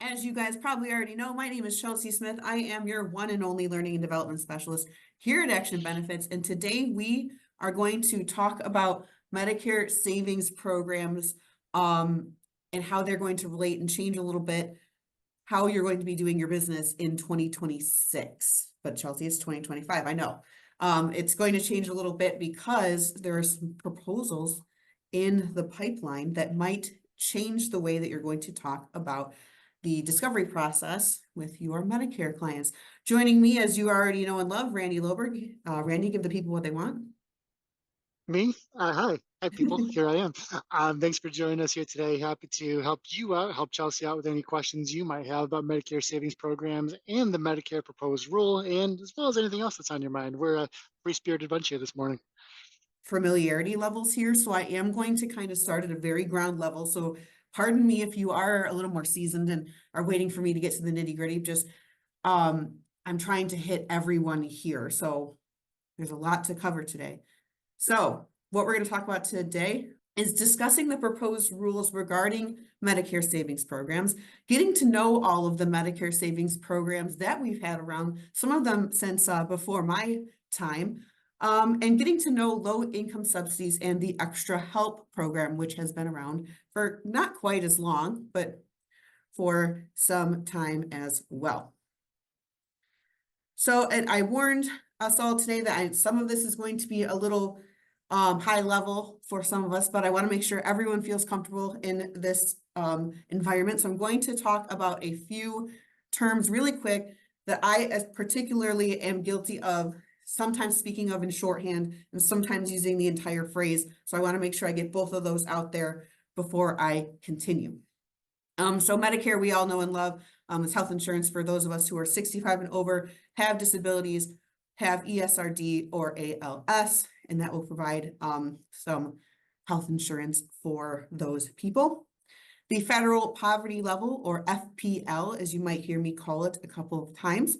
As you guys probably already know, my name is Chelsea Smith. I am your one and only learning and development specialist here at Action Benefits. And today we are going to talk about Medicare savings programs and how they're going to relate and change a little bit how you're going to be doing your business in 2026. But Chelsea, it's 2025, I know. It's going to change a little bit because there are some proposals in the pipeline that might change the way that you're going to talk about the discovery process with your Medicare clients. Joining me, as you already know and love, Randy Loberg. Randy, give the people what they want. Me? Hi, people. Here I am. Thanks for joining us here today. Happy to help you out, help Chelsea out with any questions you might have about Medicare savings programs and the Medicare proposed rule, and as well as anything else that's on your mind. We're a free-spirited bunch here this morning. Familiarity levels here. So I am going to kind of start at a very ground level. So pardon me if you are a little more seasoned and are waiting for me to get to the nitty-gritty. Just I'm trying to hit everyone here. So there's a lot to cover today. So what we're going to talk about today is discussing the proposed rules regarding Medicare savings programs, getting to know all of the Medicare savings programs that we've had around, some of them since before my time, and getting to know low income subsidies and the extra help program, which has been around for not quite as long, but for some time as well. So, and I warned us all today that some of this is going to be a little high level for some of us, but I want to make sure everyone feels comfortable in this environment. So I'm going to talk about a few terms really quick that I particularly am guilty of sometimes speaking of in shorthand and sometimes using the entire phrase. So I want to make sure I get both of those out there before I continue. So Medicare, we all know and love, is health insurance for those of us who are 65 and over, have disabilities, have ESRD or ALS, and that will provide some health insurance for those people. The federal poverty level, or FPL, as you might hear me call it a couple of times.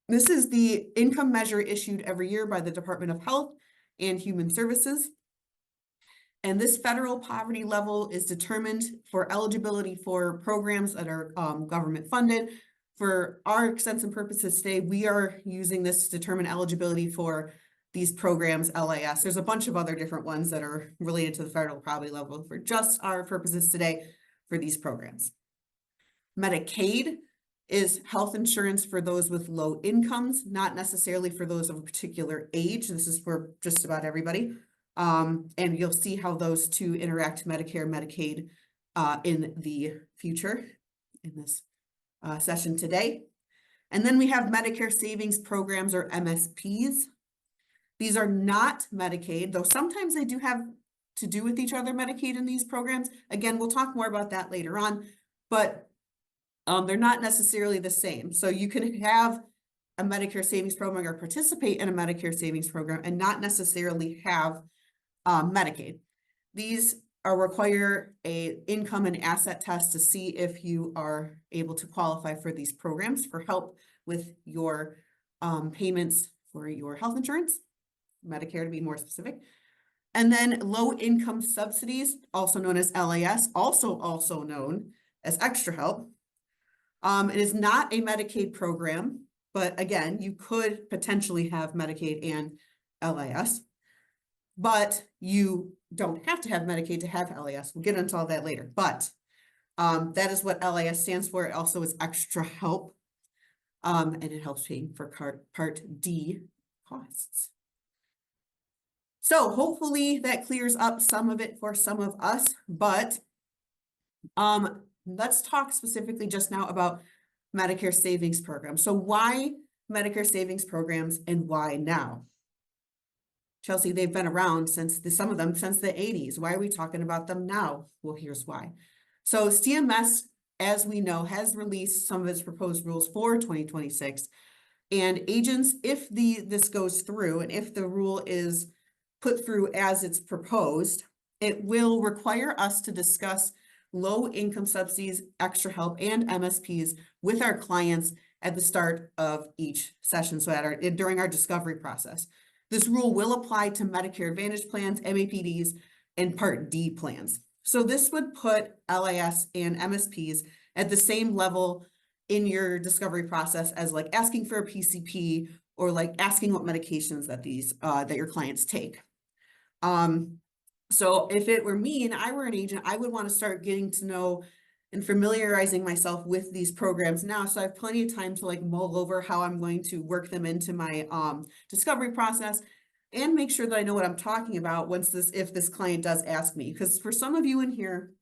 This is the income measure issued every year by the Department of Health and Human Services. And this federal poverty level is determined for eligibility for programs that are government funded. For our extents and purposes today, we are using this to determine eligibility for these programs, LIS. There's a bunch of other different ones that are related to the federal poverty level for just our purposes today for these programs. Medicaid is health insurance for those with low incomes, not necessarily for those of a particular age. This is for just about everybody. And you'll see how those two interact, Medicare, Medicaid, in the future in this session today. And then we have Medicare savings programs, or MSPs. These are not Medicaid, though sometimes they do have to do with each other, Medicaid and these programs. Again, we'll talk more about that later on, but they're not necessarily the same. So you can have a Medicare savings program or participate in a Medicare savings program and not necessarily have Medicaid. These require a income and asset test to see if you are able to qualify for these programs for help with your payments for your health insurance, Medicare to be more specific. And then low income subsidies, also known as LIS, also known as extra help. It is not a Medicaid program, but again, you could potentially have Medicaid and LIS. But you don't have to have Medicaid to have LIS. We'll get into all that later. But that is what LIS stands for. It also is extra help. And it helps paying for Part D costs. So hopefully that clears up some of it for some of us. But let's talk specifically just now about Medicare savings programs. So why Medicare savings programs and why now? Chelsea, they've been around since some of them since the 80s. Why are we talking about them now? Well, here's why. So CMS, as we know, has released some of its proposed rules for 2026. And agents, if this goes through and if the rule is put through as it's proposed, it will require us to discuss low income subsidies, extra help, and MSPs with our clients at the start of each session. So during our discovery process. This rule will apply to Medicare Advantage plans, MAPDs, and Part D plans. So this would put LIS and MSPs at the same level in your discovery process as like asking for a PCP or like asking what medications that that your clients take. So if it were me and I were an agent, I would want to start getting to know and familiarizing myself with these programs now. So I have plenty of time to like mull over how I'm going to work them into my discovery process and make sure that I know what I'm talking about if this client does ask me. Because for some of you in here,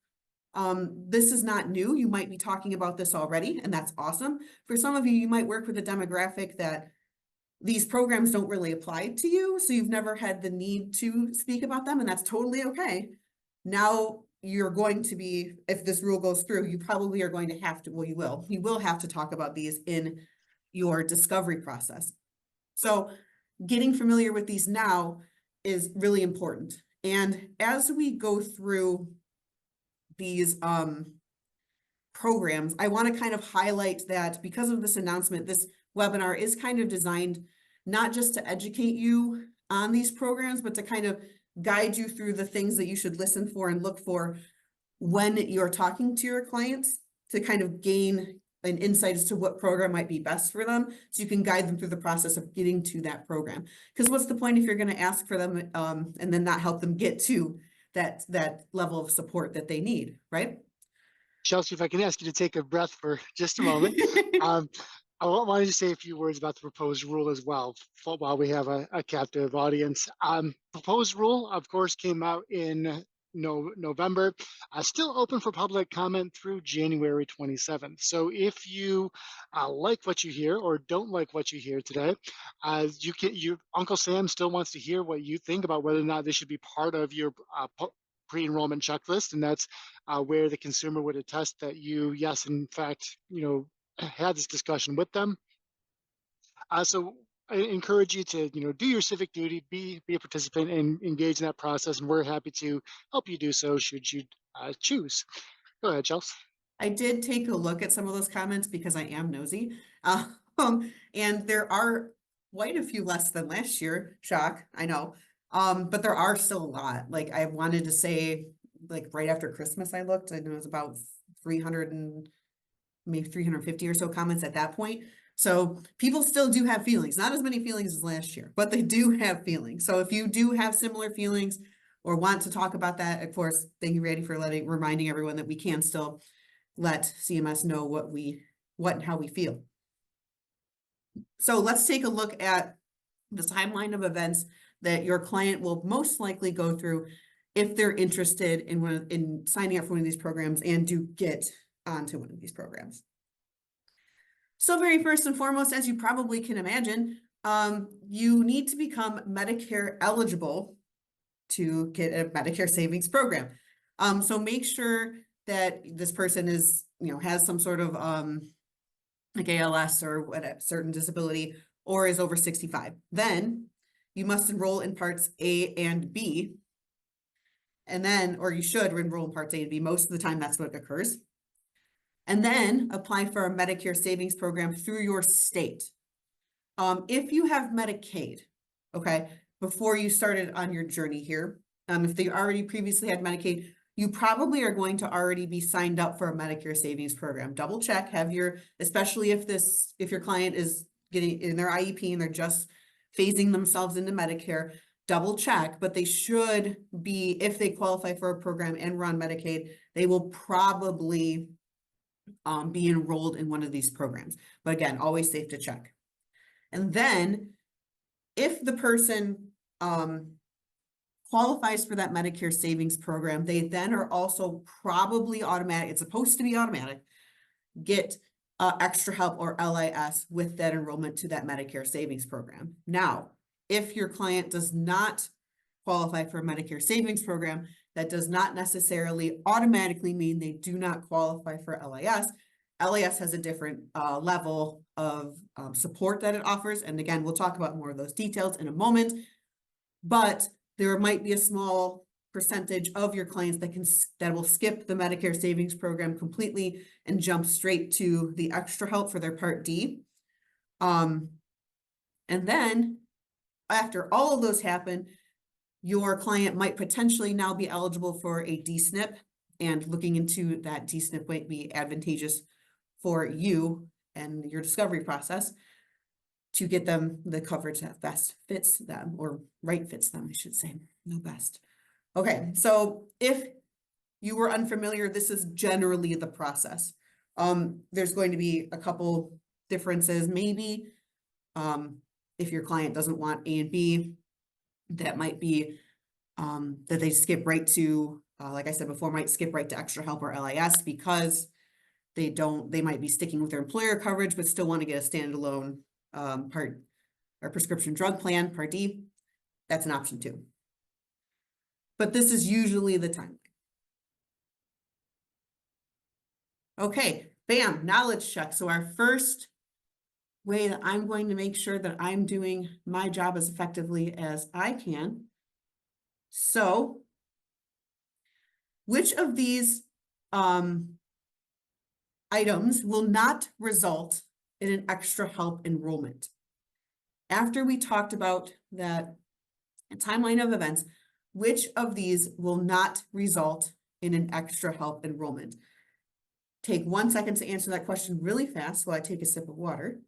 this is not new. You might be talking about this already, and that's awesome. For some of you, you might work with a demographic that these programs don't really apply to you, so you've never had the need to speak about them, and that's totally okay. Now you're going to be, if this rule goes through, you probably are going to have to, well, you will have to talk about these in your discovery process. So getting familiar with these now is really important. And as we go through these programs, I want to kind of highlight that because of this announcement, this webinar is kind of designed not just to educate you on these programs, but to kind of guide you through the things that you should listen for and look for when you're talking to your clients to kind of gain an insight as to what program might be best for them, so you can guide them through the process of getting to that program. Because what's the point if you're going to ask for them and then not help them get to that level of support that they need, right? Chelsea, if I can ask you to take a breath for just a moment. I wanted to say a few words about the proposed rule as well, while we have a captive audience. Proposed rule, of course, came out in November, still open for public comment through January 27th. So if you like what you hear or don't like what you hear today, Uncle Sam still wants to hear what you think about whether or not this should be part of your pre-enrollment checklist, and that's where the consumer would attest that you, yes, in fact, had this discussion with them. So I encourage you to, do your civic duty, be a participant and engage in that process. And we're happy to help you do so should you choose. Go ahead, Chelsea. I did take a look at some of those comments because I am nosy. And there are quite a few less than last year. Shock, I know. But there are still a lot. Like I wanted to say, like right after Christmas, I looked, and it was about 300 and maybe 350 or so comments at that point. So people still do have feelings, not as many feelings as last year, but they do have feelings. So if you do have similar feelings or want to talk about that, of course, thank you, Randy, for reminding everyone that we can still let CMS know what and how we feel. So let's take a look at the timeline of events that your client will most likely go through if they're interested in signing up for one of these programs and do get onto one of these programs. So very first and foremost, as you probably can imagine, you need to become Medicare eligible to get a Medicare Savings program. So make sure that this person is, has some sort of like ALS or what, certain disability, or is over 65. Then you must enroll in parts A and B. And then, or you should enroll in parts A and B. Most of the time, that's what occurs. And then apply for a Medicare Savings program through your state. If you have Medicaid, okay, before you started on your journey here, if they already previously had Medicaid, you probably are going to already be signed up for a Medicare Savings program. Double check, especially if your client is getting in their IEP and they're just phasing themselves into Medicare, double check, but they should be, if they qualify for a program and run Medicaid, they will probably be enrolled in one of these programs. But again, always safe to check. And then if the person qualifies for that Medicare Savings program, they then are also probably automatic, it's supposed to be automatic, get extra help or LIS with that enrollment to that Medicare Savings program. Now, if your client does not qualify for a Medicare Savings program, that does not necessarily automatically mean they do not qualify for LIS. LIS has a different level of support that it offers. And again, we'll talk about more of those details in a moment, but there might be a small percentage of your clients that will skip the Medicare Savings program completely and jump straight to the extra help for their Part D. And then after all of those happen, your client might potentially now be eligible for a DSNP and looking into that D-SNP might be advantageous for you and your discovery process to get them the coverage that best fits them, or right fits them, I should say, no best. Okay, so if you were unfamiliar, this is generally the process. There's going to be a couple differences, maybe. If your client doesn't want A and B, that might be that they skip right to, like I said before, might skip right to extra help or LIS because they might be sticking with their employer coverage, but still want to get a standalone part or prescription drug plan, Part D. That's an option too. But this is usually the timeline. Okay, bam, knowledge check. So our first way that I'm going to make sure that I'm doing my job as effectively as I can. So, which of these items will not result in an extra help enrollment? After we talked about that timeline of events, which of these will not result in an extra help enrollment? Take 1 second to answer that question really fast while I take a sip of water.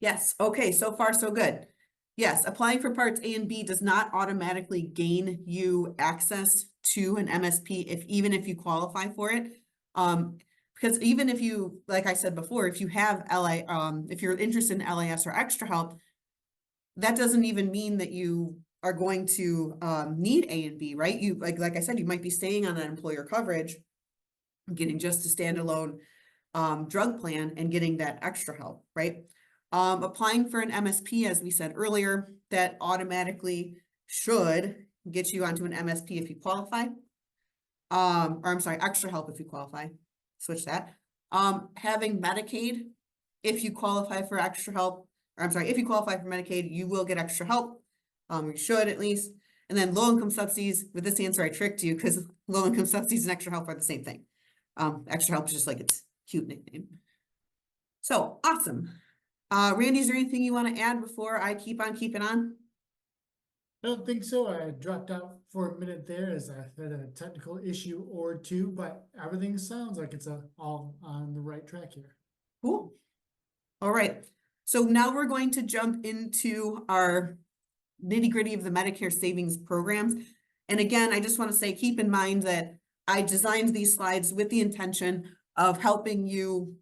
Yes, okay, so far so good. Yes, applying for parts A and B does not automatically gain you access to an MSP even if you qualify for it. Because even if you, like I said before, if you have if you're interested in LIS or extra help, that doesn't even mean that you are going to need A and B, right? You like I said, you might be staying on that employer coverage, getting just a standalone drug plan and getting that extra help, right? Applying for an MSP, as we said earlier, that automatically should get you onto an MSP if you qualify. Or I'm sorry, extra help if you qualify. Switch that. Having Medicaid, if you qualify for extra help, or I'm sorry, if you qualify for Medicaid, you will get extra help. You should at least. And then low income subsidies. With this answer, I tricked you because low income subsidies and extra help are the same thing. Extra help is just like its cute nickname. So awesome. Randy, is there anything you want to add before I keep on keeping on? I don't think so. I dropped out for a minute there as I had a technical issue or two, but everything sounds like it's all on the right track here. Cool. All right. So now we're going to jump into our nitty-gritty of the Medicare Savings programs. And again, I just want to say, keep in mind that I designed these slides with the intention of helping you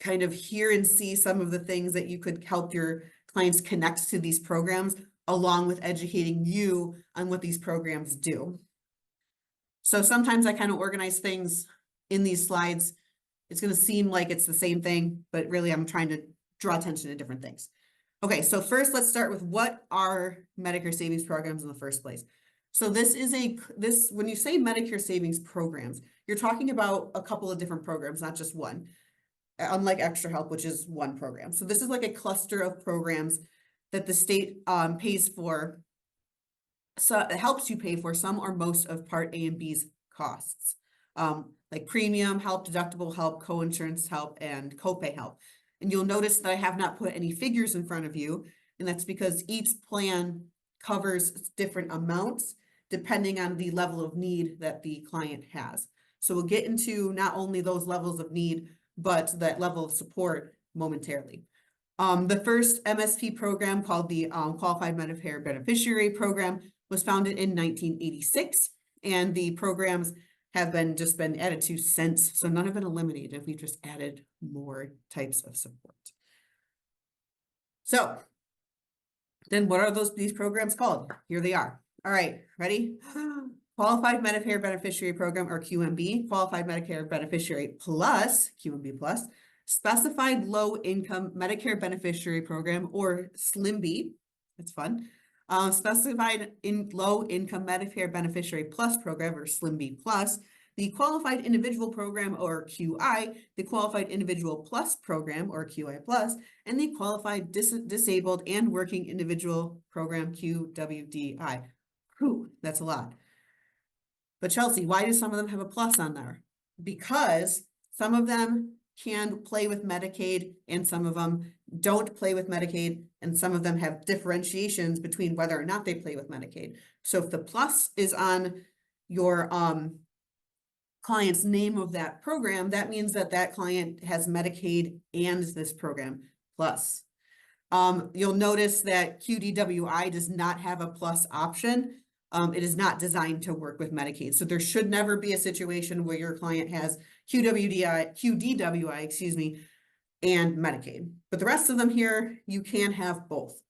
kind of hear and see some of the things that you could help your clients connect to these programs, along with educating you on what these programs do. So sometimes I kind of organize things in these slides. It's going to seem like it's the same thing, but really I'm trying to draw attention to different things. Okay, so first let's start with what are Medicare Savings programs in the first place. So when you say Medicare Savings programs, you're talking about a couple of different programs, not just one. Unlike extra help, which is one program. So this is like a cluster of programs that the state pays for. So it helps you pay for some or most of Part A and B's costs, like premium help, deductible help, co-insurance help, and copay help. And you'll notice that I have not put any figures in front of you, and that's because each plan covers different amounts depending on the level of need that the client has. So we'll get into not only those levels of need, but that level of support momentarily. The first MSP program, called the Qualified Medicare Beneficiary Program, was founded in 1986, and the programs have just been added to since, so none have been eliminated. We've just added more types of support. So then what are these programs called? Here they are. All right, ready? Qualified Medicare Beneficiary Program, or QMB, Qualified Medicare Beneficiary Plus, QMB Plus, Specified Low Income Medicare Beneficiary Program, or SLMB, that's fun, Specified Low Income Medicare Beneficiary Plus Program, or SLMB Plus, the Qualified Individual Program, or QI, the Qualified Individual Plus Program, or QI Plus, and the Qualified Disabled and Working Individual Program, QWDI. Whew, that's a lot. But Chelsea, why do some of them have a plus on there? Because some of them can play with Medicaid and some of them don't play with Medicaid, and some of them have differentiations between whether or not they play with Medicaid. So if the plus is on your client's name of that program, that means that that client has Medicaid and this program plus. You'll notice that QDWI does not have a plus option. It is not designed to work with Medicaid. So there should never be a situation where your client has QDWI, excuse me, and Medicaid. But the rest of them here, you can have both.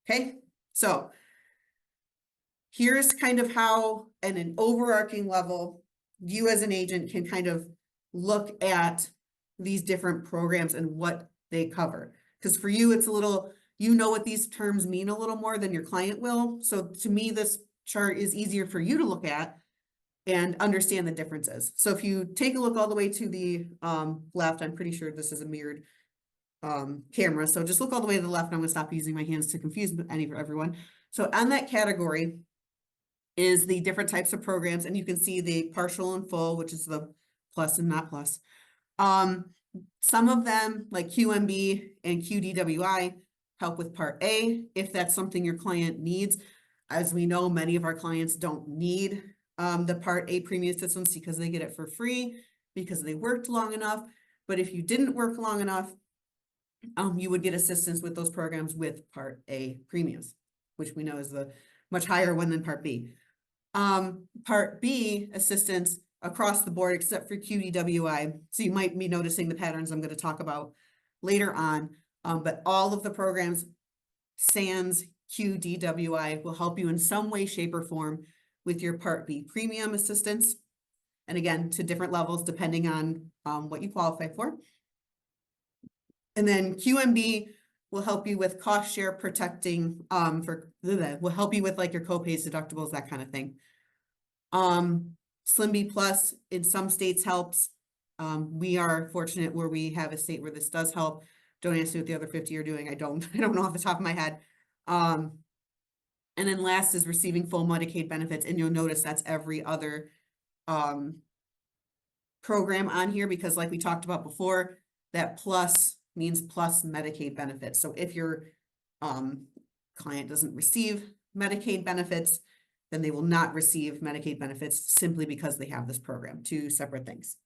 Okay, so here's kind of how, at an overarching level, you as an agent can kind of look at these different programs and what they cover. Because for you, it's a little, you know what these terms mean a little more than your client will. So to me, this chart is easier for you to look at and understand the differences. So if you take a look all the way to the left, I'm pretty sure this is a mirrored camera. So just look all the way to the left. I'm going to stop using my hands to confuse everyone. So on that category is the different types of programs, and you can see the partial and full, which is the plus and not plus. Some of them, like QMB and QDWI, help with Part A, if that's something your client needs. As we know, many of our clients don't need the Part A premium assistance because they get it for free, because they worked long enough. But if you didn't work long enough, you would get assistance with those programs with Part A premiums, which we know is the much higher one than Part B. Part B assistance across the board, except for QDWI. So you might be noticing the patterns I'm going to talk about later on. But all of the programs, sans QDWI, will help you in some way, shape, or form with your Part B premium assistance. And again, to different levels, depending on what you qualify for. And then QMB will help you with cost share protecting, will help you with like your copays, deductibles, that kind of thing. SLMB Plus in some states helps. We are fortunate where we have a state where this does help. Don't ask me what the other 50 are doing. I don't know off the top of my head. And then last is receiving full Medicaid benefits. And you'll notice that's every other program on here, because like we talked about before, that plus means plus Medicaid benefits. So if your client doesn't receive Medicaid benefits, then they will not receive Medicaid benefits simply because they have this program. Two separate things.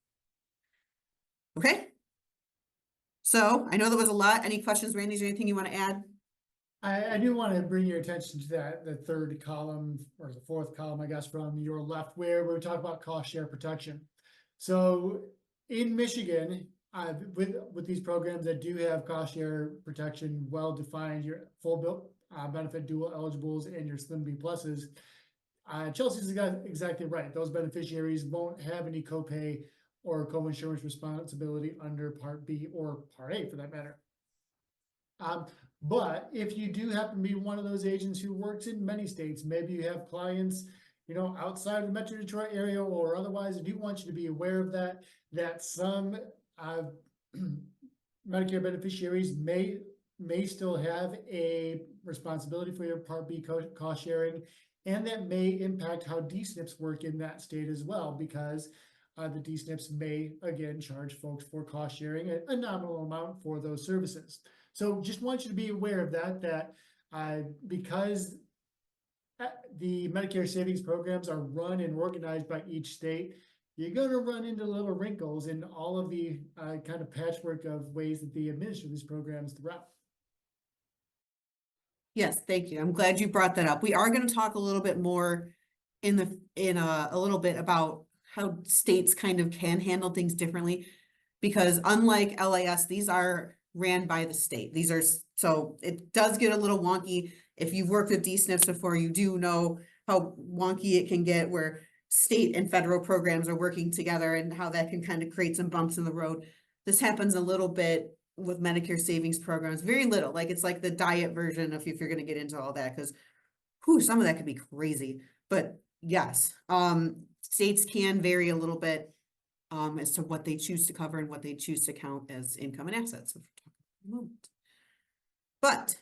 Okay. So I know that was a lot. Any questions, Randy? Is there anything you want to add? I do want to bring your attention to that, the third column or the fourth column, I guess, from your left, where we talk about cost share protection. So in Michigan, with these programs that do have cost share protection, well defined, your full bill benefit dual eligibles and your SLMB pluses, Chelsea's exactly right. Those beneficiaries won't have any copay or co-insurance responsibility under Part B or Part A for that matter. But if you do happen to be one of those agents who works in many states, maybe you have clients, you know, outside of the Metro Detroit area or otherwise, I do want you to be aware of that some Medicare beneficiaries may still have a responsibility for your Part B cost sharing, and that may impact how D-SNPs work in that state as well, because the D-SNPs may, again, charge folks for cost sharing a nominal amount for those services. So just want you to be aware of that because the Medicare Savings programs are run and organized by each state, you're going to run into little wrinkles in all of the kind of patchwork of ways that they administer these programs throughout. Yes, thank you. I'm glad you brought that up. We are going to talk a little bit more in a little bit about how states kind of can handle things differently, because unlike LAS, these are ran by the state. These are, so it does get a little wonky. If you've worked with D-SNPs before, you do know how wonky it can get where state and federal programs are working together and how that can kind of create some bumps in the road. This happens a little bit with Medicare Savings programs, very little. Like it's like the diet version of if you're going to get into all that, because some of that could be crazy. But yes, states can vary a little bit as to what they choose to cover and what they choose to count as income and assets. But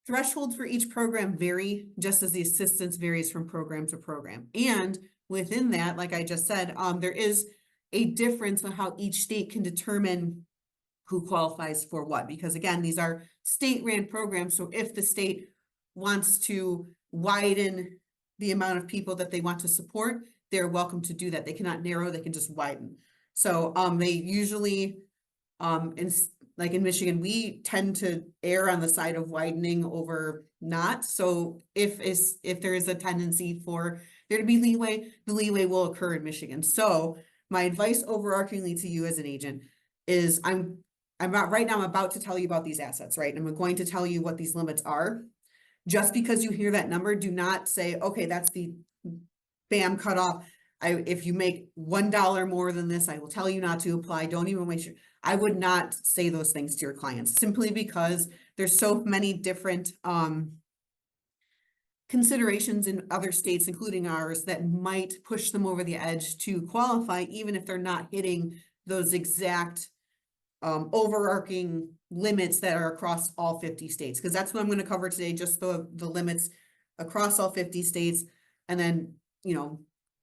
Thresholds for each program vary, just as the assistance varies from program to program. And within that, like I just said, there is a difference on how each state can determine who qualifies for what, because again, these are state-ran programs. So if the state wants to widen the amount of people that they want to support, they're welcome to do that. They cannot narrow, they can just widen. So they usually, like in Michigan, we tend to err on the side of widening over not. So if there is a tendency for there to be leeway, the leeway will occur in Michigan. So my advice overarchingly to you as an agent is I'm about to tell you about these assets, right? And I'm going to tell you what these limits are. Just because you hear that number, do not say, okay, that's the bam cut off. If you make $1 more than this, I will tell you not to apply. Don't even waste your, I would not say those things to your clients, simply because there's so many different considerations in other states, including ours, that might push them over the edge to qualify, even if they're not hitting those exact overarching limits that are across all 50 states. Because that's what I'm going to cover today, just the limits across all 50 states. And then, you know,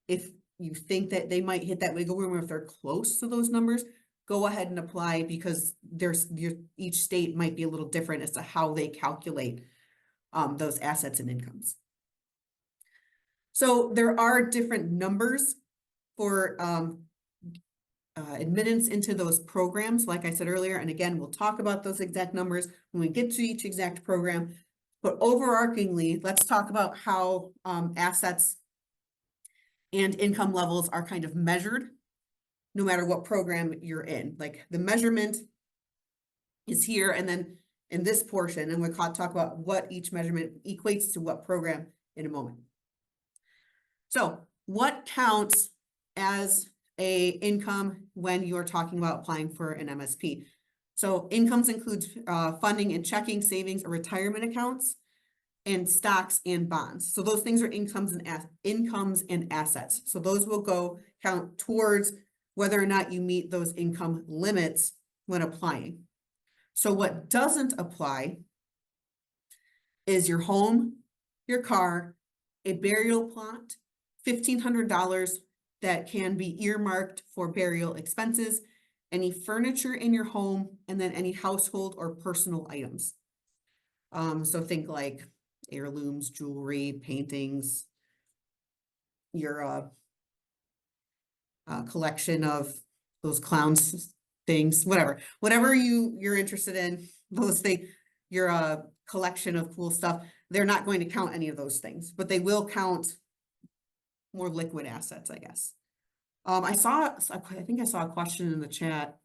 if you think that they might hit that wiggle room, or if they're close to those numbers, go ahead and apply, because each state might be a little different as to how they calculate those assets and incomes. So there are different numbers for admittance into those programs, like I said earlier, and again, we'll talk about those exact numbers when we get to each exact program. But overarchingly, let's talk about how assets and income levels are kind of measured, no matter what program you're in. Like the measurement is here, and then in this portion, and we'll talk about what each measurement equates to what program in a moment. So what counts as a income when you're talking about applying for an MSP? So incomes includes funding in checking, savings, or retirement accounts, and stocks and bonds. So those things are incomes and assets. So those will count towards whether or not you meet those income limits when applying. So what doesn't apply is your home, your car, a burial plot, $1,500 that can be earmarked for burial expenses, any furniture in your home, and then any household or personal items. So think like heirlooms, jewelry, paintings, your collection of those clowns things, whatever you're interested in, those things, your collection of cool stuff, they're not going to count any of those things, but they will count more liquid assets, I guess. I think I saw a question in the chat.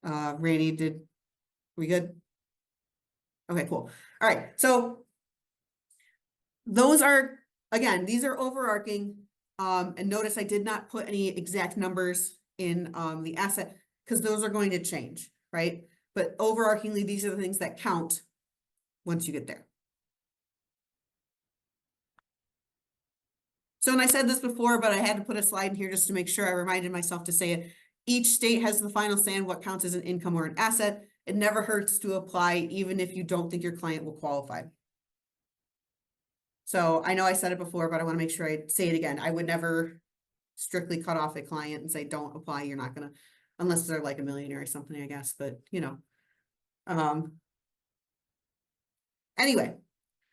Randy, we good? Okay, cool. All right, so those are, again, these are overarching, and notice I did not put any exact numbers in the asset, because those are going to change, right? But overarchingly, these are the things that count once you get there. So, and I said this before, but I had to put a slide in here just to make sure I reminded myself to say it. Each state has the final say on what counts as an income or an asset. It never hurts to apply, even if you don't think your client will qualify. So I know I said it before, but I want to make sure I say it again. I would never strictly cut off a client and say, don't apply. You're not going to, unless they're like a millionaire or something, I guess, but you know. Anyway,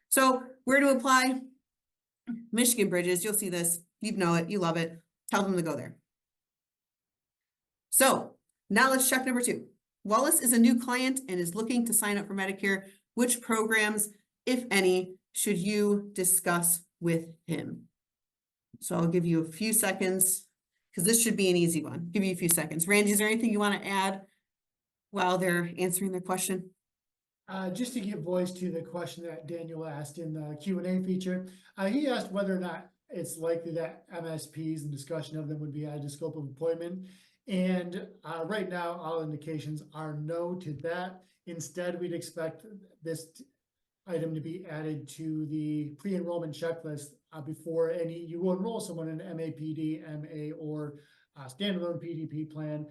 so where to apply? Michigan Bridges, you'll see this, you know it, you love it. Tell them to go there. So now let's check number 2. Wallace is a new client and is looking to sign up for Medicare. Which programs, if any, should you discuss with him? So I'll give you a few seconds, because this should be an easy one. Give you a few seconds. Randy, is there anything you want to add while they're answering their question? Just to give voice to the question that Daniel asked in the Q&A feature, he asked whether or not it's likely that MSPs and discussion of them would be added to scope of employment. And right now, all indications are no to that. Instead, we'd expect this item to be added to the pre-enrollment checklist before you will enroll someone in MAPD, MA, or standalone PDP plan.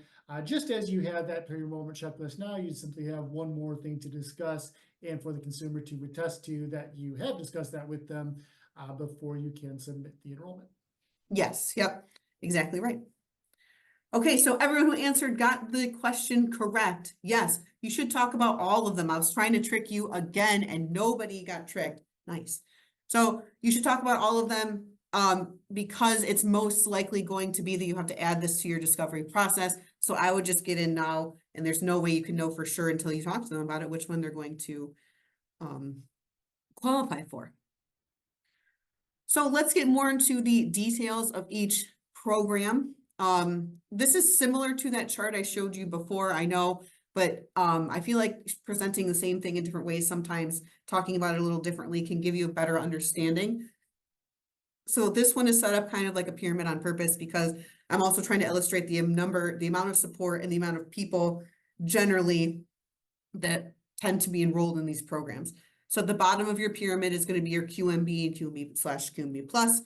Just as you have that pre-enrollment checklist now, you simply have one more thing to discuss and for the consumer to attest to that you have discussed that with them before you can submit the enrollment. Yes, yep, exactly right. Okay, so everyone who answered got the question correct. Yes, you should talk about all of them. I was trying to trick you again and nobody got tricked. Nice. So you should talk about all of them because it's most likely going to be that you have to add this to your discovery process. So I would just get in now, and there's no way you can know for sure until you talk to them about it, which one they're going to qualify for. So let's get more into the details of each program. This is similar to that chart I showed you before, I know, but I feel like presenting the same thing in different ways, sometimes talking about it a little differently can give you a better understanding. So this one is set up kind of like a pyramid on purpose because I'm also trying to illustrate the amount of support and the amount of people generally that tend to be enrolled in these programs. So at the bottom of your pyramid is going to be your QMB and QMB/QMB plus.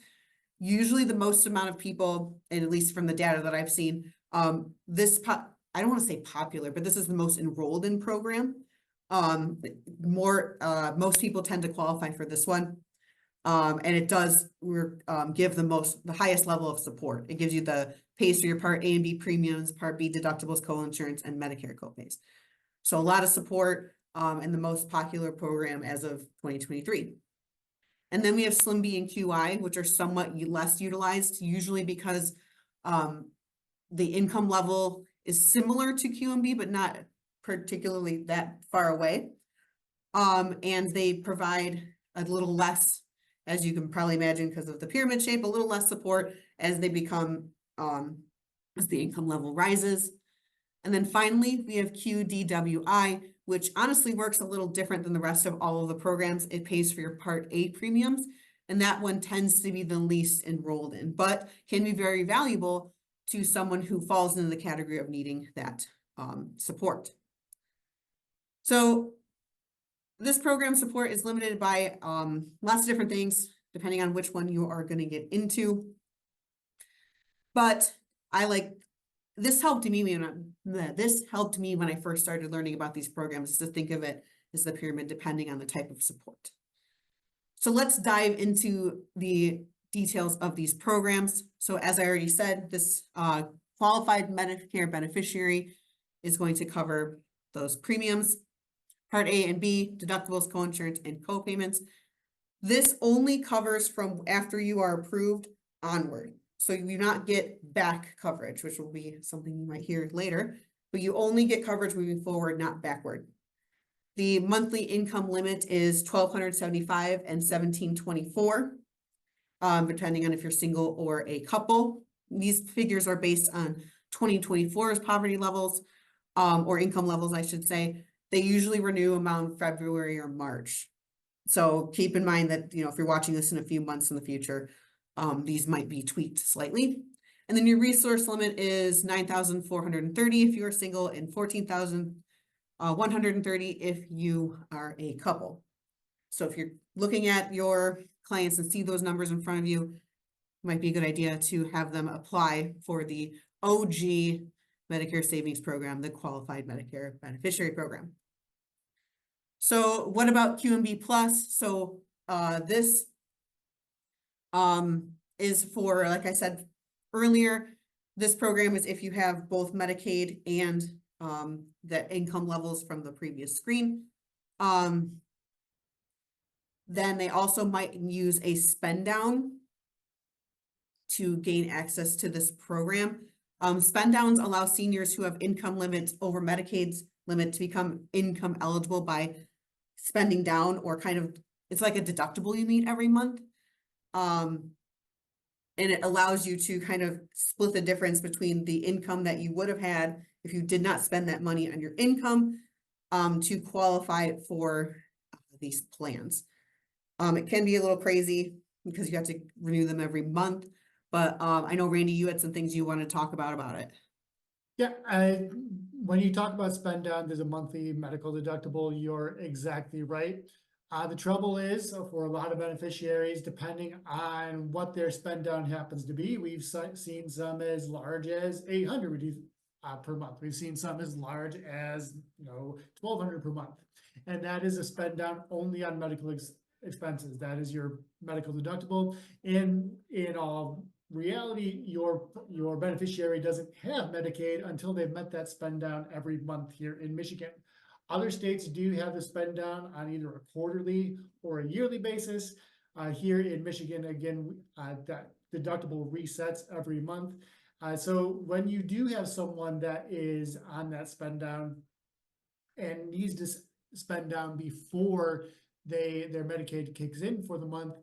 Usually the most amount of people, and at least from the data that I've seen, I don't want to say popular, but this is the most enrolled in program. Most people tend to qualify for this one. And it does give the highest level of support. It gives you the pays for your Part A and B premiums, Part B deductibles, co-insurance, and Medicare co-pays. So a lot of support and the most popular program as of 2023. And then we have SLMB and QI, which are somewhat less utilized, usually because the income level is similar to QMB, but not particularly that far away. And they provide a little less, as you can probably imagine, because of the pyramid shape, a little less support as they become, as the income level rises. And then finally, we have QDWI, which honestly works a little different than the rest of all of the programs. It pays for your Part A premiums, and that one tends to be the least enrolled in, but can be very valuable to someone who falls into the category of needing that support. So this program support is limited by lots of different things, depending on which one you are going to get into. But this helped me when I first started learning about these programs, to think of it as the pyramid depending on the type of support. So let's dive into the details of these programs. So as I already said, this qualified Medicare beneficiary is going to cover those premiums, Part A and B, deductibles, co-insurance, and co-payments. This only covers from after you are approved onward. So you do not get back coverage, which will be something you might hear later, but you only get coverage moving forward, not backward. The monthly income limit is $1,275 and $1,724, depending on if you're single or a couple. These figures are based on 2024's poverty levels, or income levels, I should say. They usually renew around February or March. So keep in mind that, if you're watching this in a few months in the future, these might be tweaked slightly. And then your resource limit is $9,430 if you are single and $14,130 if you are a couple. So if you're looking at your clients and see those numbers in front of you, it might be a good idea to have them apply for the OG Medicare Savings Program, the Qualified Medicare Beneficiary Program. So what about QMB Plus? So this is for, like I said earlier, this program is if you have both Medicaid and the income levels from the previous screen. Then they also might use a spend down to gain access to this program. Spend downs allow seniors who have income limits over Medicaid's limit to become income eligible by spending down, or it's like a deductible you meet every month. And it allows you to kind of split the difference between the income that you would have had if you did not spend that money on your income to qualify for these plans. It can be a little crazy because you have to renew them every month, but I know, Randy, you had some things you want to talk about it. Yeah, when you talk about spend down, there's a monthly medical deductible. You're exactly right. The trouble is, for a lot of beneficiaries, depending on what their spend down happens to be, we've seen some as large as $800 per month. We've seen some as large as $1,200 per month. and that is a spend down only on medical expenses. That is your medical deductible. In all reality, your beneficiary doesn't have Medicaid until they've met that spend down every month here in Michigan. Other states do have the spend down on either a quarterly or a yearly basis. Here in Michigan, again, that deductible resets every month. So when you do have someone that is on that spend down and needs to spend down before their Medicaid kicks in for the month,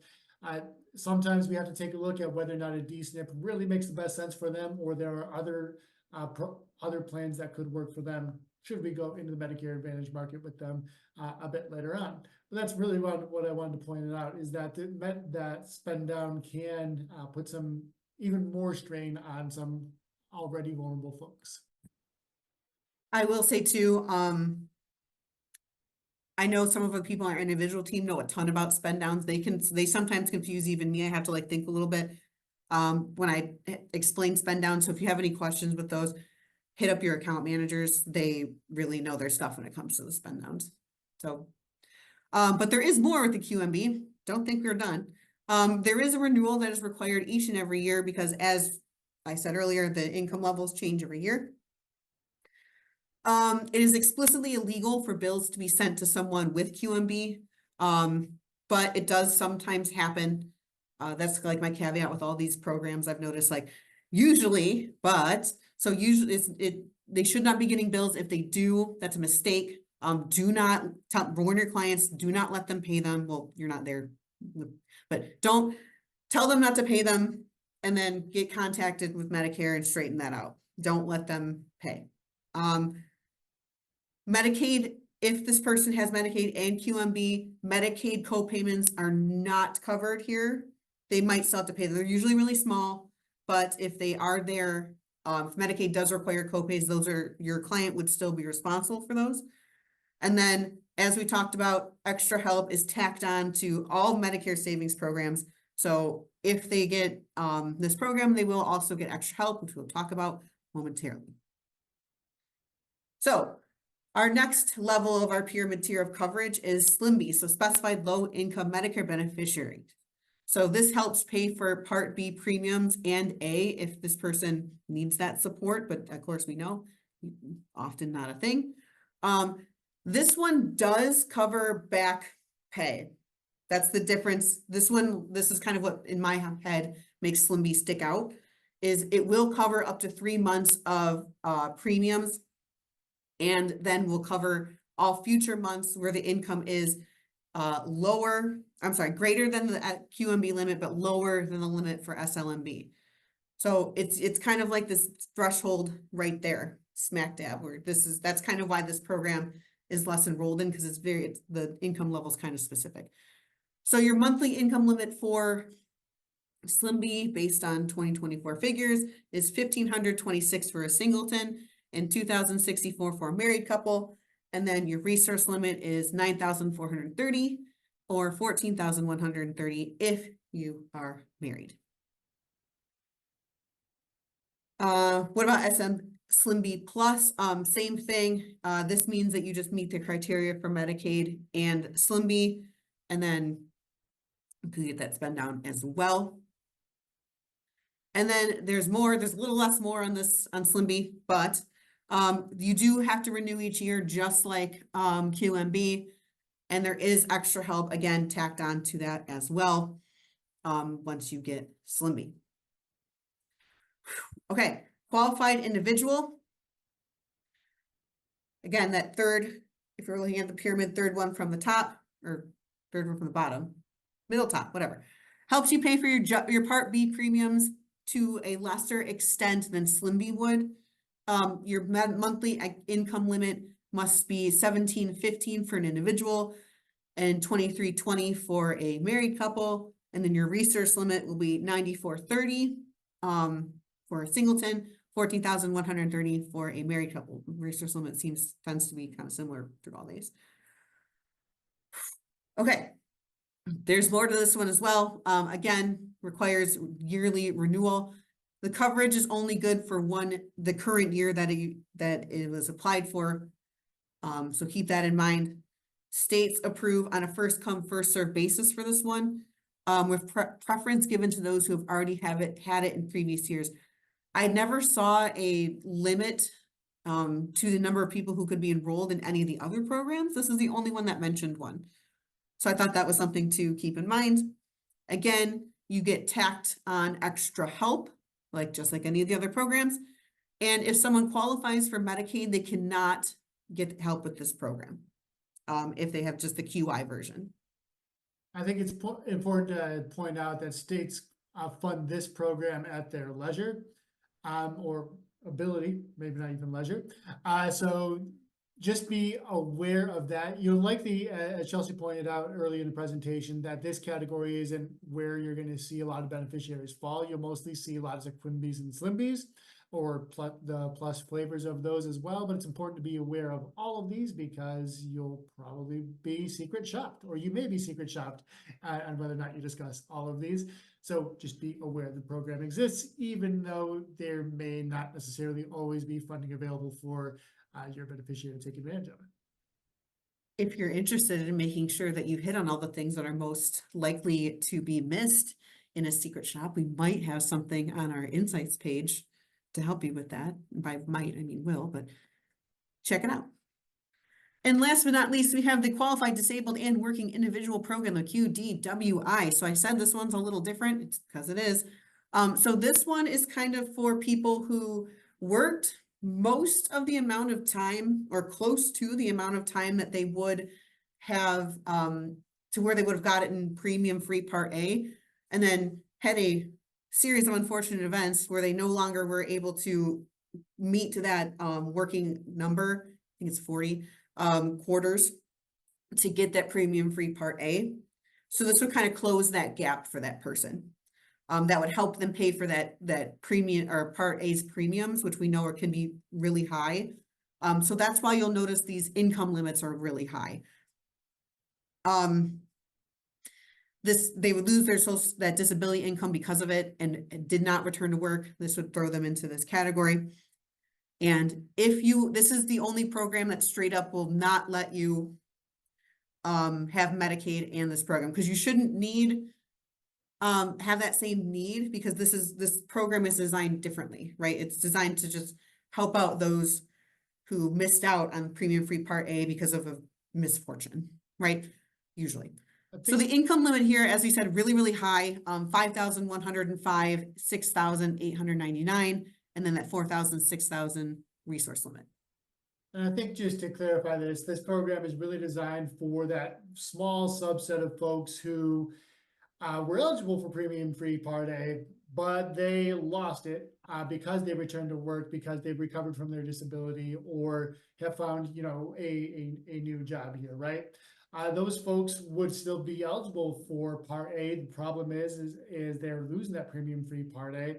sometimes we have to take a look at whether or not a D-SNP really makes the best sense for them, or there are other plans that could work for them should we go into the Medicare Advantage market with them a bit later on. But that's really what I wanted to point out, is that that spend down can put some even more strain on some already vulnerable folks. I will say too, I know some of the people on our individual team know a ton about spend downs. They sometimes confuse even me. I have to like think a little bit when I explain spend downs. So if you have any questions with those, hit up your account managers. They really know their stuff when it comes to the spend downs. So, but there is more with the QMB. Don't think we're done. There is a renewal that is required each and every year because, as I said earlier, the income levels change every year. It is explicitly illegal for bills to be sent to someone with QMB, but it does sometimes happen. That's like my caveat with all these programs. I've noticed, like, usually, but so usually they should not be getting bills. If they do, that's a mistake. Do not warn your clients. Do not let them pay them. Well, you're not there, but don't tell them not to pay them, and then get contacted with Medicare and straighten that out. Don't let them pay. Medicaid, if this person has Medicaid and QMB, Medicaid co-payments are not covered here. They might still have to pay. They're usually really small, but if they are there, if Medicaid does require co-pays, your client would still be responsible for those. And then, as we talked about, extra help is tacked on to all Medicare savings programs. So if they get this program, they will also get extra help, which we'll talk about momentarily. So our next level of our pyramid tier of coverage is SLMB, so specified low income Medicare beneficiary. So this helps pay for Part B premiums and A if this person needs that support, but of course we know often not a thing. This one does cover back pay. That's the difference. This is kind of what in my head makes SLMB stick out, is it will cover up to 3 months of premiums, and then we'll cover all future months where the income is greater than the QMB limit, but lower than the limit for SLMB. So it's kind of like this threshold right there, smack dab, where that's kind of why this program is less enrolled in, because the income level is kind of specific. So your monthly income limit for SLMB based on 2024 figures is $1,526 for a singleton and $2,064 for a married couple. And then your resource limit is $9,430 or $14,130 if you are married. What about SLMB plus? Same thing. This means that you just meet the criteria for Medicaid and SLMB, and then you can get that spend down as well. And then there's a little less more on SLMB, but you do have to renew each year, just like QMB, and there is extra help again tacked on to that as well once you get SLMB. Okay, qualified individual. Again, that third, if you're looking at the pyramid, third one from the top, or third one from the bottom, middle top, whatever, helps you pay for your Part B premiums to a lesser extent than SLMB would. Your monthly income limit must be $1,715 for an individual and $2,320 for a married couple. And then your resource limit will be $9,430 for a singleton, $14,130 for a married couple. Resource limit tends to be kind of similar through all these. Okay, there's more to this one as well. Again, requires yearly renewal. The coverage is only good for the current year that it was applied for. So keep that in mind. states approve on a first come, first served basis for this one, with preference given to those who have already had it in previous years. I never saw a limit to the number of people who could be enrolled in any of the other programs. This is the only one that mentioned one. So I thought that was something to keep in mind. Again, you get tacked on extra help, just like any of the other programs. And if someone qualifies for Medicaid, they cannot get help with this program if they have just the QI version. I think it's important to point out that states fund this program at their leisure or ability, maybe not even leisure. So just be aware of that. You'll likely, as Chelsea pointed out early in the presentation, that this category isn't where you're going to see a lot of beneficiaries fall. You'll mostly see lots of QIMBYs and SLMBs, or the plus flavors of those as well. But it's important to be aware of all of these because you'll probably be secret shopped, or you may be secret shopped on whether or not you discuss all of these. So just be aware the program exists, even though there may not necessarily always be funding available for your beneficiary to take advantage of it. If you're interested in making sure that you hit on all the things that are most likely to be missed in a secret shop, we might have something on our insights page to help you with that. By might, I mean will, but check it out. And last but not least, we have the Qualified Disabled and Working Individual Program, the QDWI. So I said this one's a little different, it's because it is. So this one is kind of for people who worked most of the amount of time, or close to the amount of time that they would have to where they would have got it in premium free Part A, and then had a series of unfortunate events where they no longer were able to meet to that working number. I think it's 40 quarters to get that premium free Part A. So this would kind of close that gap for that person. That would help them pay for that premium, or Part A's premiums, which we know can be really high. So that's why you'll notice these income limits are really high. They would lose that disability income because of it, and did not return to work. This would throw them into this category. And this is the only program that straight up will not let you have Medicaid and this program, because you shouldn't need have that same need, because this program is designed differently, right? It's designed to just help out those who missed out on premium free Part A because of a misfortune, right? Usually. So the income limit here, as we said, really, really high, 5,105, 6,899, and then that 4,000, 6,000 resource limit. And I think just to clarify this program is really designed for that small subset of folks who were eligible for premium free Part A, but they lost it because they returned to work, because they've recovered from their disability, or have found, a new job here, right? Those folks would still be eligible for Part A. The problem is they're losing that premium free Part A,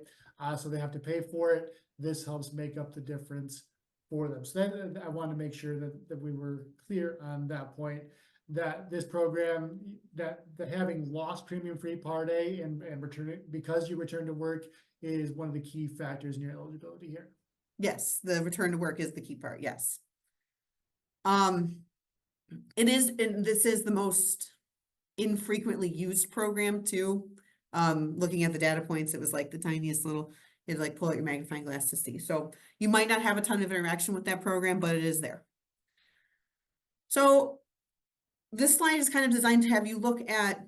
so they have to pay for it. This helps make up the difference for them. So I want to make sure that we were clear on that point, that this program, that having lost premium free Part A and returning because you return to work is one of the key factors in your eligibility here. Yes, the return to work is the key part. Yes. It is, and this is the most infrequently used program too. Looking at the data points, it was like the tiniest little, it's like pull out your magnifying glass to see. So you might not have a ton of interaction with that program, but it is there. So this slide is kind of designed to have you look at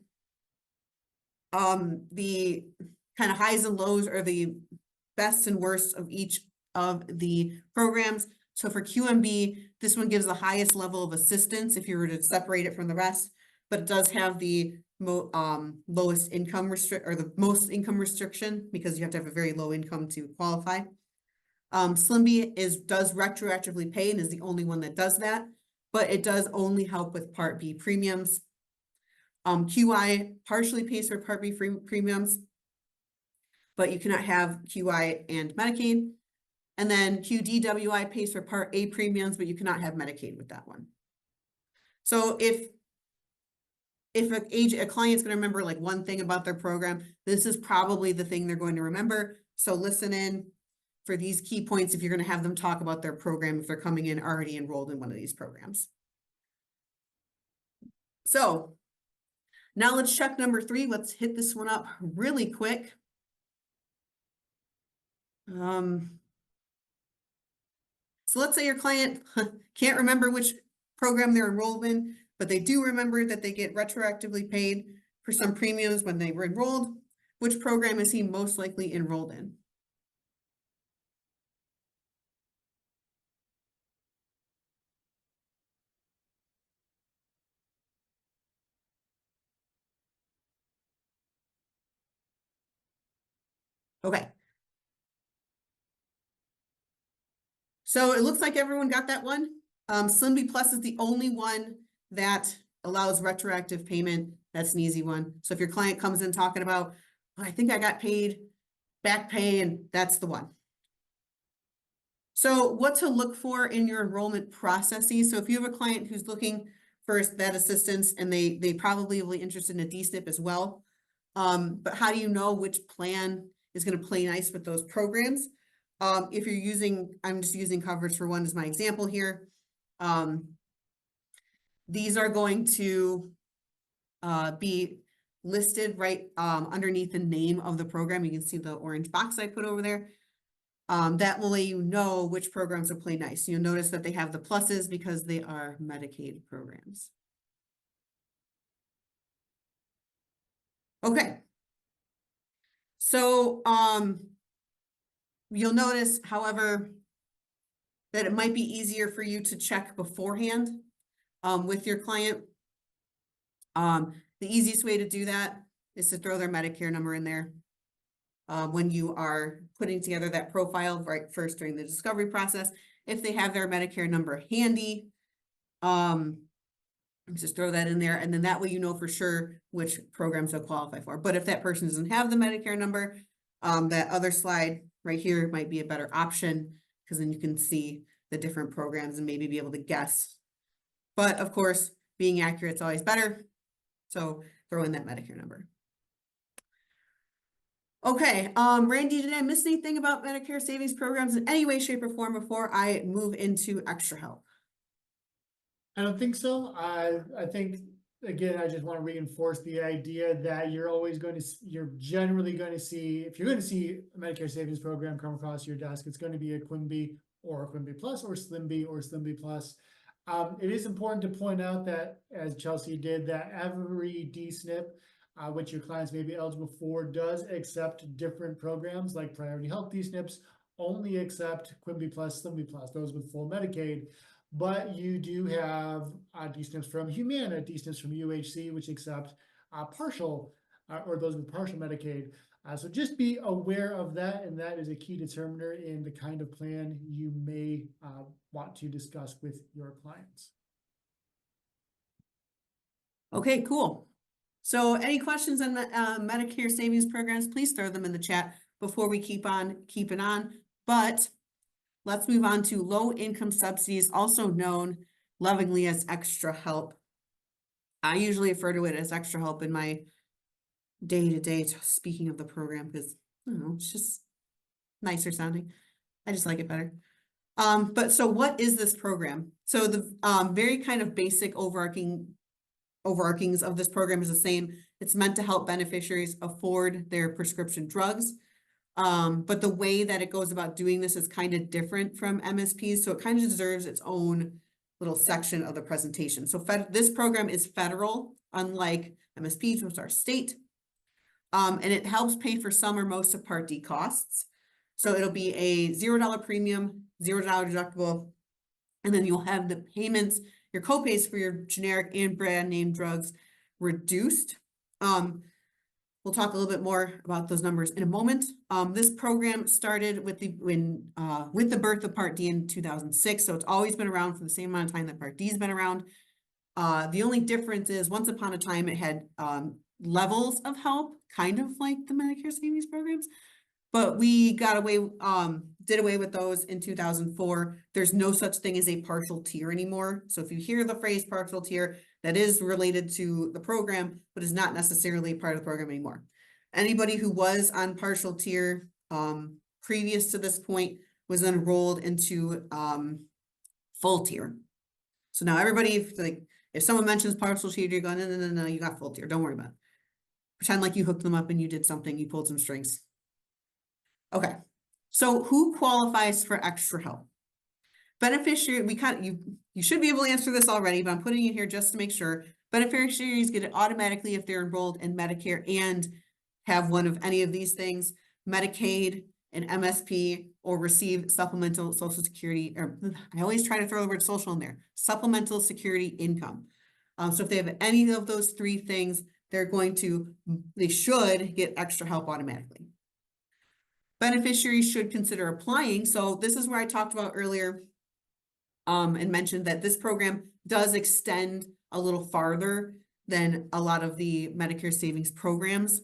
the kind of highs and lows, or the best and worst of each of the programs. So for QMB, this one gives the highest level of assistance if you were to separate it from the rest, but it does have the lowest income or the most income restriction, because you have to have a very low income to qualify. SLMB does retroactively pay and is the only one that does that, but it does only help with Part B premiums. QI partially pays for Part B premiums, but you cannot have QI and Medicaid. And then QDWI pays for Part A premiums, but you cannot have Medicaid with that one. So if a client's going to remember like one thing about their program, this is probably the thing they're going to remember. So listen in for these key points if you're going to have them talk about their program, if they're coming in already enrolled in one of these programs. So now let's check number 3. Let's hit this one up really quick. So let's say your client can't remember which program they're enrolled in, but they do remember that they get retroactively paid for some premiums when they were enrolled. Which program is he most likely enrolled in? Okay. So it looks like everyone got that one. SLMB Plus is the only one that allows retroactive payment. That's an easy one. So if your client comes in talking about, "Oh, I think I got paid back pay," and that's the one. So what to look for in your enrollment processes. So if you have a client who's looking for that assistance and they probably will be interested in a DSNP as well. But how do you know which plan is going to play nice with those programs? If you're using, I'm just using coverage for one as my example here. These are going to be listed right underneath the name of the program. You can see the orange box I put over there. That will let you know which programs will play nice. You'll notice that they have the pluses because they are Medicaid programs. Okay. So you'll notice, however, that it might be easier for you to check beforehand with your client. The easiest way to do that is to throw their Medicare number in there. When you are putting together that profile right first during the discovery process, if they have their Medicare number handy, just throw that in there, and then that way you know for sure which programs they'll qualify for. But if that person doesn't have the Medicare number, that other slide right here might be a better option, because then you can see the different programs and maybe be able to guess. But of course, being accurate is always better. So throw in that Medicare number. Okay, Randy, did I miss anything about Medicare savings programs in any way, shape, or form before I move into extra help? I don't think so. I think, again, I just want to reinforce the idea that you're always going to, you're generally going to see, if you're going to see a Medicare savings program come across your desk, it's going to be a QDWI or a QDWI Plus or SLMB or SLMB Plus. It is important to point out that, as Chelsea did, that every DSNP, which your clients may be eligible for, does accept different programs. Like Priority Health DSNPs only accept QDWI Plus, SLMB Plus, those with full Medicaid. But you do have DSNPs from Humana, DSNPs from UHC, which accept partial or those with partial Medicaid. So just be aware of that, and that is a key determiner in the kind of plan you may want to discuss with your clients. Okay, cool. So any questions on the Medicare savings programs, please throw them in the chat before we keep on keeping on. But let's move on to low income subsidies, also known lovingly as extra help. I usually refer to it as extra help in my day-to-day speaking of the program, because I don't know, it's just nicer sounding. I just like it better. But so what is this program? So the very kind of basic overarchings of this program is the same. It's meant to help beneficiaries afford their prescription drugs. But the way that it goes about doing this is kind of different from MSPs. So it kind of deserves its own little section of the presentation. So this program is federal, unlike MSPs, which are state. And it helps pay for some or most of Part D costs. So it'll be a $0 premium, $0 deductible, and then you'll have the payments, your copays for your generic and brand name drugs reduced. We'll talk a little bit more about those numbers in a moment. This program started with the birth of Part D in 2006, so it's always been around for the same amount of time that Part D's been around. The only difference is once upon a time it had levels of help, kind of like the Medicare savings programs, but we got away, did away with those in 2004. There's no such thing as a partial tier anymore. So if you hear the phrase partial tier, that is related to the program, but is not necessarily part of the program anymore. Anybody who was on partial tier previous to this point was enrolled into full tier. So now everybody, like, If someone mentions partial tier, you're going, no, you got full tier. Don't worry about it. Pretend like you hooked them up and you did something, you pulled some strings. Okay, so who qualifies for extra help? Beneficiary, you should be able to answer this already, but I'm putting it here just to make sure. Beneficiaries get it automatically if they're enrolled in Medicare and have one of any of these things, Medicaid, an MSP, or receive supplemental Social Security, or I always try to throw the word social in there, supplemental security income. So if they have any of those three things, they should get extra help automatically. Beneficiaries should consider applying. So this is where I talked about earlier and mentioned that this program does extend a little farther than a lot of the Medicare Savings programs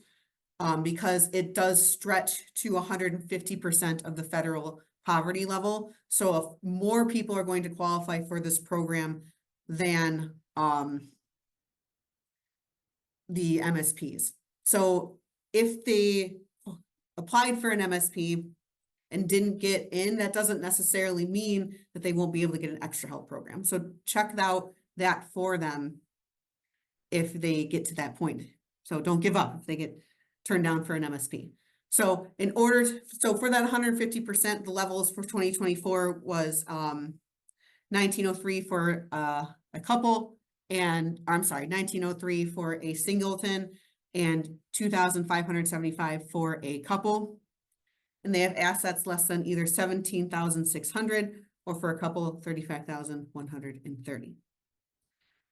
because it does stretch to 150% of the federal poverty level. So if more people are going to qualify for this program than the MSPs. So if they applied for an MSP and didn't get in, that doesn't necessarily mean that they won't be able to get an extra help program. So check out that for them if they get to that point. So don't give up if they get turned down for an MSP. So for that 150%, the levels for 2024 was 1903 for a couple, and I'm sorry, 1903 for a singleton and 2,575 for a couple. And they have assets less than either 17,600 or for a couple 35,130.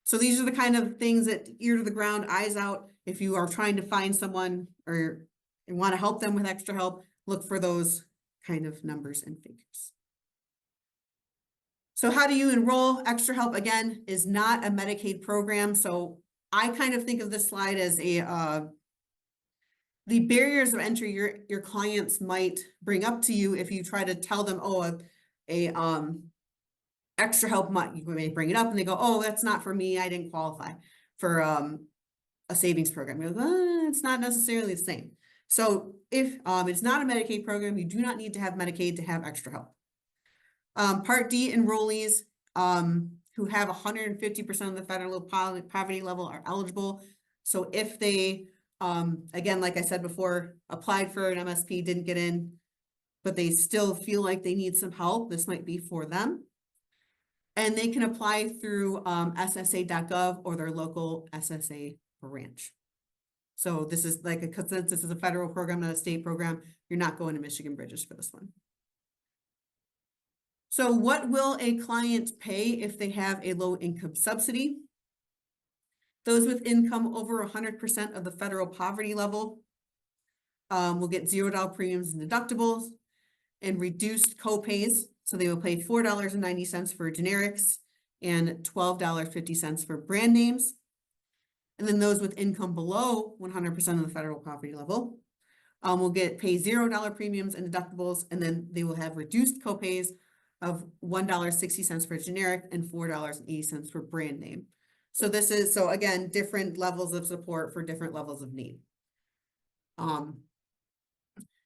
So these are the kind of things that ear to the ground, eyes out. If you are trying to find someone or want to help them with extra help, look for those kind of numbers and figures. So how do you enroll? Extra help, again, is not a Medicaid program. So I kind of think of this slide as the barriers of entry your clients might bring up to you if you try to tell them, oh, extra help, you may bring it up and they go, oh, that's not for me. I didn't qualify for a savings program. You're like, it's not necessarily the same. So if it's not a Medicaid program, you do not need to have Medicaid to have extra help. Part D enrollees who have 150% of the federal poverty level are eligible. So if they, again, like I said before, applied for an MSP, didn't get in, but they still feel like they need some help, this might be for them. And they can apply through SSA.gov or their local SSA branch. So this is like because this is a federal program, not a state program. You're not going to Michigan Bridges for this one. So what will a client pay if they have a low income subsidy? Those with income over 100% of the federal poverty level will get $0 premiums and deductibles and reduced co-pays. So they will pay $4.90 for generics and $12.50 for brand names. And then those with income below 100% of the federal poverty level will pay $0 premiums and deductibles, and then they will have reduced co-pays of $1.60 for generic and $4.80 for brand name. So so again, different levels of support for different levels of need.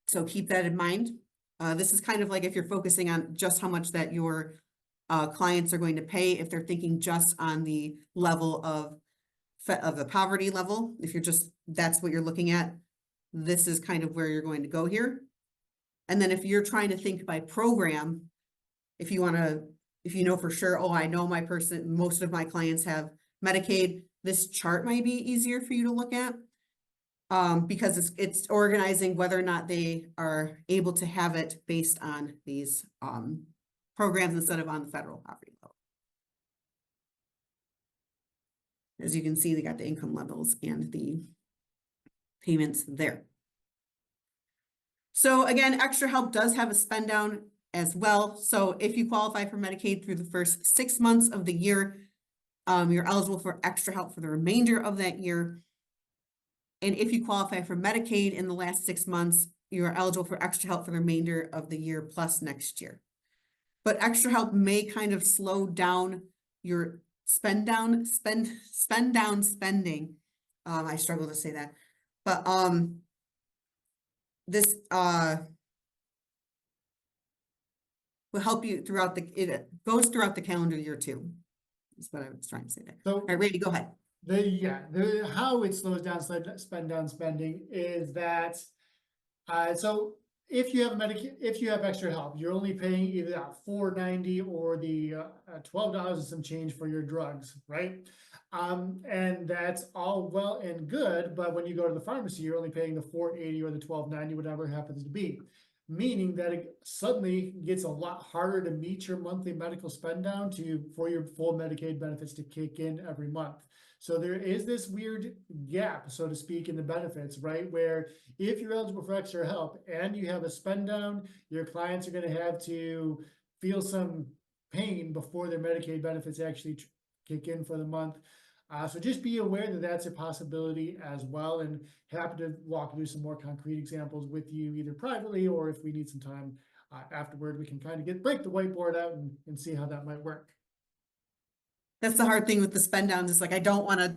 So keep that in mind. This is kind of like if you're focusing on just how much that your clients are going to pay, if they're thinking just on the level of the poverty level, that's what you're looking at, this is kind of where you're going to go here. And then if you're trying to think by program, if you know for sure, oh, I know most of my clients have Medicaid, this chart might be easier for you to look at because it's organizing whether or not they are able to have it based on these programs instead of on the federal poverty level. As you can see, they got the income levels and the payments there. So again, extra help does have a spend down as well. So if you qualify for Medicaid through the first 6 months of the year, you're eligible for extra help for the remainder of that year. And if you qualify for Medicaid in the last 6 months, you are eligible for extra help for the remainder of the year plus next year. But extra help may kind of slow down your spending. I struggle to say that, but this will help you it goes throughout the calendar year too. is what I was trying to say there. So All right, Randy, go ahead. how it slows down spending is that, so if you have if you have extra help, you're only paying either that $4.90 or the $12 and some change for your drugs, right? And that's all well and good, but when you go to the pharmacy, you're only paying the $4.80 or the $12.90, whatever it happens to be. Meaning that it suddenly gets a lot harder to meet your monthly medical spend down for your full Medicaid benefits to kick in every month. So there is this weird gap, so to speak, in the benefits, right? Where if you're eligible for extra help and you have a spend down, your clients are going to have to feel some pain before their Medicaid benefits actually kick in for the month. So just be aware that that's a possibility as well, and happy to walk through some more concrete examples with you either privately, or if we need some time afterward, we can kind of break the whiteboard out and see how that might work. That's the hard thing with the spend downs. It's like, I don't want to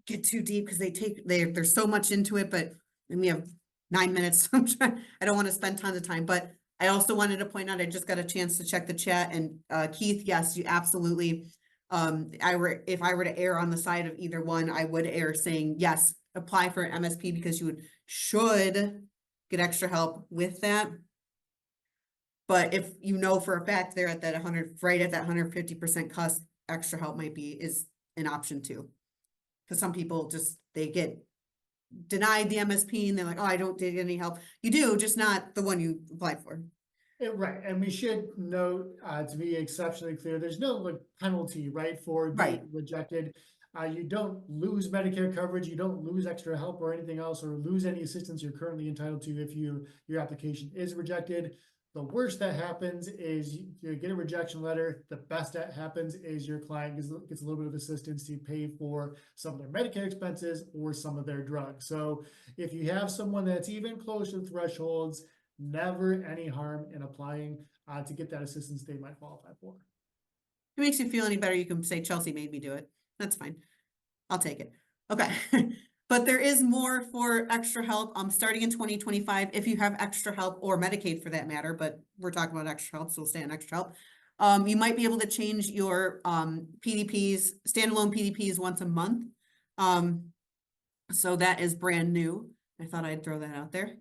get too deep because there's so much into it, but then we have 9 minutes. I don't want to spend tons of time, but I also wanted to point out, I just got a chance to check the chat, and Keith, yes, you absolutely, if I were to err on the side of either one, I would err saying, yes, apply for an MSP because you should get extra help with that. But if you know for a fact they're at that 100, right at that 150% cost, extra help is an option too. Because some people they get denied the MSP and they're like, oh, I don't get any help. You do, just not the one you applied for. Right, and we should note, to be exceptionally clear, there's no penalty, right, for being rejected. You don't lose Medicare coverage, you don't lose extra help or anything else, or lose any assistance you're currently entitled to if your application is rejected. The worst that happens is you get a rejection letter. The best that happens is your client gets a little bit of assistance to pay for some of their Medicare expenses or some of their drugs. So if you have someone that's even close to the thresholds, never any harm in applying to get that assistance they might qualify for. If it makes you feel any better, you can say Chelsea made me do it. That's fine. I'll take it. Okay. But there is more for extra help starting in 2025 if you have extra help, or Medicaid for that matter, but we're talking about extra help, so we'll stay on extra help. You might be able to change your PDPs, standalone PDPs once a month. So that is brand new. I thought I'd throw that out there.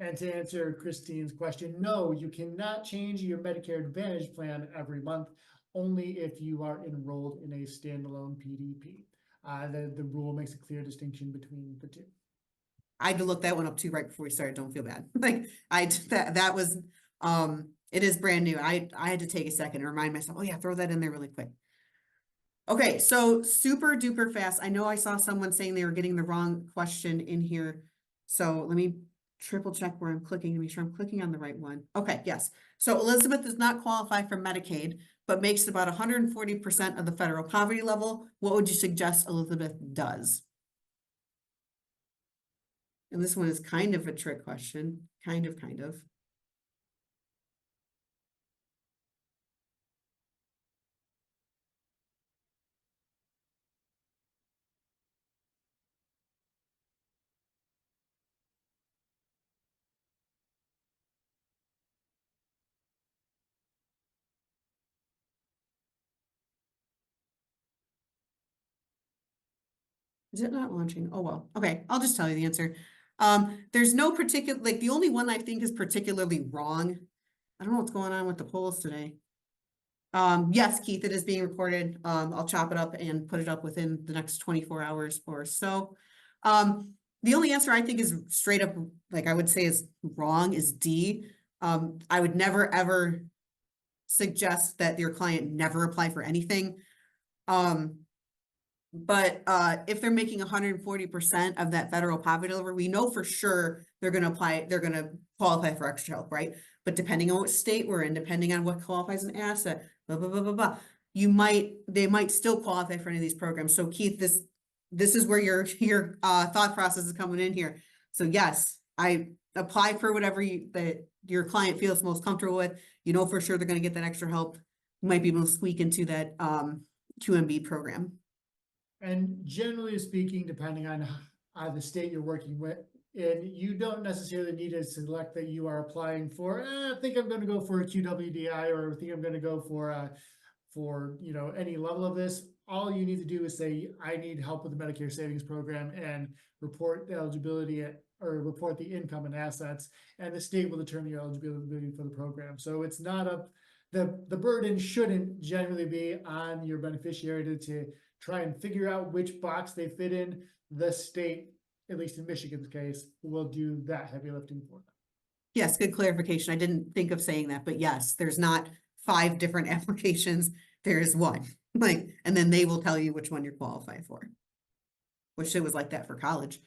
And to answer Christine's question, no, you cannot change your Medicare Advantage plan every month, only if you are enrolled in a standalone PDP. The rule makes a clear distinction between the two. I had to look that one up too right before we started. Don't feel bad. That was it is brand new. I had to take a second and remind myself, oh yeah, throw that in there really quick. Okay, so super duper fast. I know I saw someone saying they were getting the wrong question in here. So let me triple check where I'm clicking to make sure I'm clicking on the right one. Okay, yes. So Elizabeth does not qualify for Medicaid, but makes about 140% of the federal poverty level. What would you suggest Elizabeth does? And this one is kind of a trick question, kind of. Is it not launching? Oh, well, okay, I'll just tell you the answer. There's no particular, the only one I think is particularly wrong. I don't know what's going on with the polls today. Yes, Keith, it is being recorded. I'll chop it up and put it up within the next 24 hours or so. The only answer I think is straight up, I would say is wrong, is D. I would never, ever suggest that your client never apply for anything. But if they're making 140% of that federal poverty level, we know for sure they're going to qualify for extra help, right? But depending on what state we're in, depending on what qualifies an asset, blah, blah, blah, blah, blah, they might still qualify for any of these programs. So Keith, this is where your thought process is coming in here. So yes, I apply for whatever that your client feels most comfortable with. You know for sure they're going to get that extra help. You might be able to squeak into that QMB program. And generally speaking, depending on the state you're working with, and you don't necessarily need to select that you are applying for, I think I'm going to go for a QWDI, or I think I'm going to go for for, you know, any level of this. All you need to do is say, I need help with the Medicare Savings Program, and report the eligibility or report the income and assets, and the state will determine your eligibility for the program. So it's not the burden shouldn't generally be on your beneficiary to try and figure out which box they fit in. The state, at least in Michigan's case, will do that heavy lifting for them. Yes, good clarification. I didn't think of saying that, but yes, there's not 5 different applications. There is one, like, and then they will tell you which one you're qualified for. Wish it was like that for college,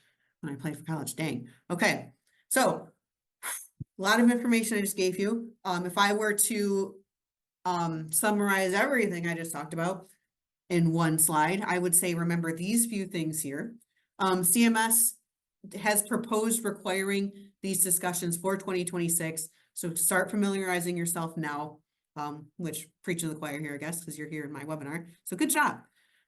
when I played for college, dang. Okay, so a lot of information I just gave you. If I were to summarize everything I just talked about in one slide, I would say, remember these few things here. CMS has proposed requiring these discussions for 2026. So start familiarizing yourself now, which preaching to the choir here, I guess, because you're here in my webinar. So good job.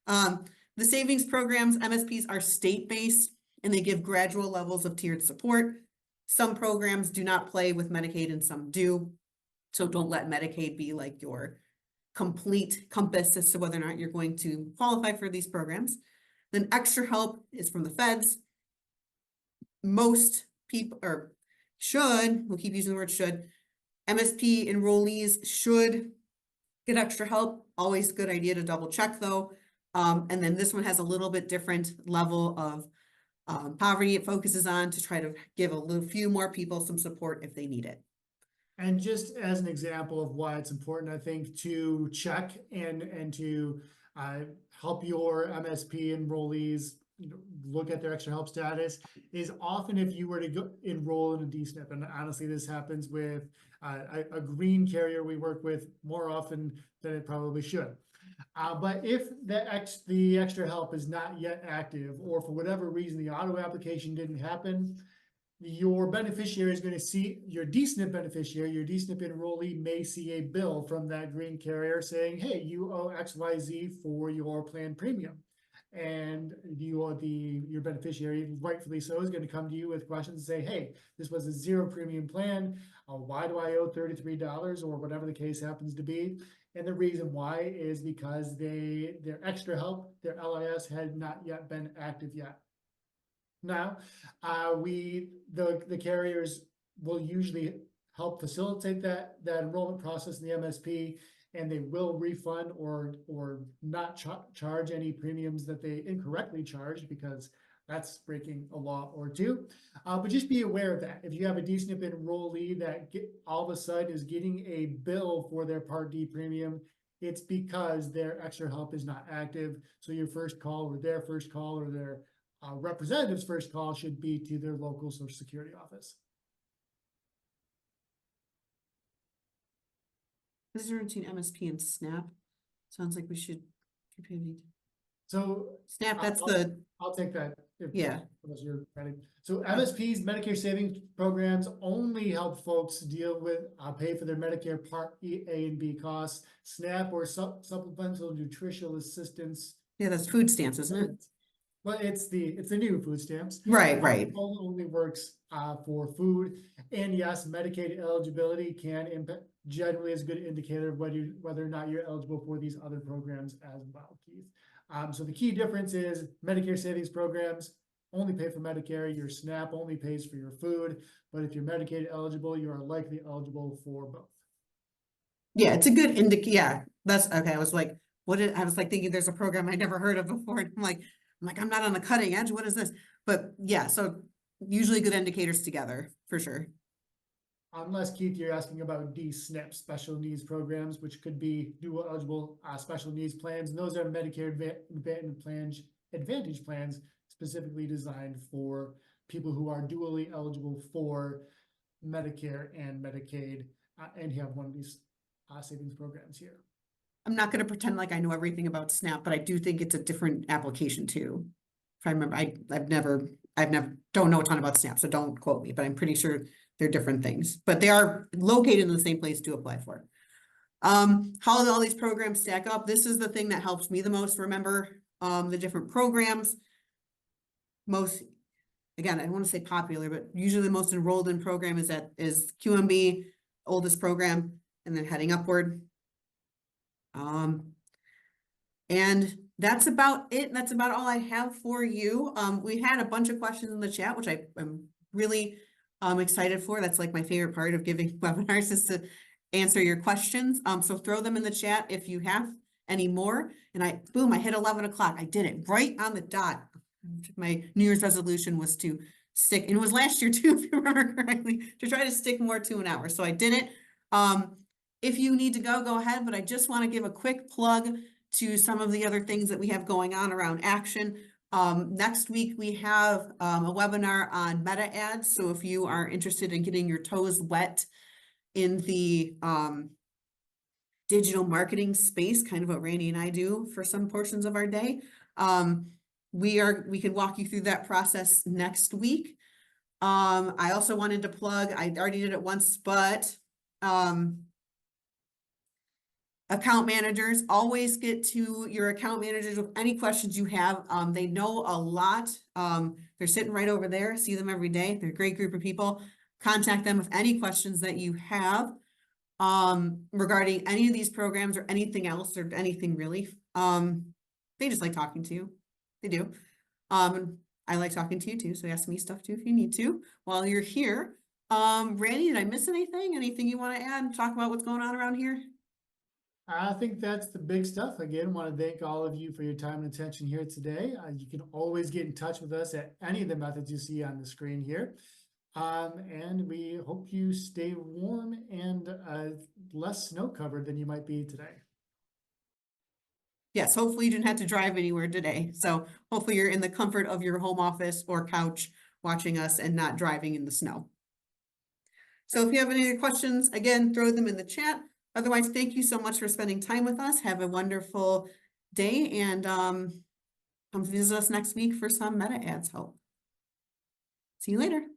The savings programs, MSPs, are state-based, and they give gradual levels of tiered support. Some programs do not play with Medicaid and some do. So don't let Medicaid be like your complete compass as to whether or not you're going to qualify for these programs. Then extra help is from the feds. Most people, or should, we'll keep using the word should, MSP enrollees should get extra help. Always a good idea to double check though. And then this one has a little bit different level of poverty it focuses on to try to give a few more people some support if they need it. And just as an example of why it's important, I think, to check and to help your MSP enrollees, you know, look at their extra help status, is often if you were to go enroll in a DSNP, and honestly, this happens with a green carrier we work with more often than it probably should. But if the extra help is not yet active, or for whatever reason the auto application didn't happen, your beneficiary is going to see, your DSNP beneficiary, your DSNP enrollee may see a bill from that green carrier saying, hey, you owe XYZ for your plan premium. And your beneficiary, rightfully so, is going to come to you with questions and say, hey, this was a 0 premium plan. Why do I owe $33, or whatever the case happens to be? And the reason why is because their extra help, their LIS, had not yet been active yet. Now, the carriers will usually help facilitate that enrollment process in the MSP, and they will refund or not charge any premiums that they incorrectly charged, because that's breaking a law or two. But just be aware of that. If you have a DSNP enrollee that all of a sudden is getting a bill for their Part D premium, it's because their extra help is not active. So your first call, or their first call, or their representative's first call should be to their local Social Security office. This is between MSP and SNAP. Sounds like we should. So SNAP, that's I'll take that. Yeah. Unless you're ready. So MSPs, Medicare Savings Programs, only help folks deal with pay for their Medicare Part A and B costs. SNAP, or Supplemental Nutritional Assistance. Yeah, that's food stamps, isn't it? Well, it's the new food stamps. Right. Only works for food. And yes, Medicaid eligibility can impact, generally is a good indicator of whether or not you're eligible for these other programs as well, Keith. So the key difference is Medicare Savings Programs only pay for Medicare. Your SNAP only pays for your food. But if you're Medicaid eligible, you are likely eligible for both. Yeah, it's a good indicator. Yeah, that's okay. I was like, I was like thinking there's a program I never heard of before. I'm like, I'm not on the cutting edge. What is this? But yeah, so usually good indicators together for sure. Unless, Keith, you're asking about DSNP, special needs programs, which could be dual eligible special needs plans. And those are Medicare Advantage plans specifically designed for people who are dually eligible for Medicare and Medicaid, and have one of these savings programs here. I'm not going to pretend like I know everything about SNAP, but I do think it's a different application too. If I remember, I've never don't know a ton about SNAP, so don't quote me, but I'm pretty sure they're different things, but they are located in the same place to apply for. How do all these programs stack up? This is the thing that helps me the most. Remember, the different programs. Again, I don't want to say popular, but usually the most enrolled in program is QMB, oldest program, and then heading upward. And that's about it. That's about all I have for you. We had a bunch of questions in the chat, which I am really excited for. That's like my favorite part of giving webinars is to answer your questions. So throw them in the chat if you have any more. And boom, I hit 11 o'clock. I did it right on the dot. My New Year's resolution was to stick, and it was last year too, if you remember correctly, to try to stick more to an hour. So I did it. If you need to go ahead, but I just want to give a quick plug to some of the other things that we have going on around action. Next week, we have a webinar on meta ads. So if you are interested in getting your toes wet in the digital marketing space, kind of what Randy and I do for some portions of our day, we can walk you through that process next week. I also wanted to plug, I already did it once, but account managers, always get to your account managers with any questions you have. They know a lot. They're sitting right over there. See them every day. They're a great group of people. Contact them with any questions that you have regarding any of these programs or anything else or anything really. They just like talking to you. They do. I like talking to you too. So ask me stuff too if you need to while you're here. Randy, did I miss anything? Anything you want to add? Talk about what's going on around here? I think that's the big stuff. Again, want to thank all of you for your time and attention here today. You can always get in touch with us at any of the methods you see on the screen here. And we hope you stay warm and less snow covered than you might be today. Yes, hopefully you didn't have to drive anywhere today. So hopefully you're in the comfort of your home office or couch watching us and not driving in the snow. So if you have any other questions, again, throw them in the chat. Otherwise, thank you so much for spending time with us. Have a wonderful day and come visit us next week for some meta ads help. See you later.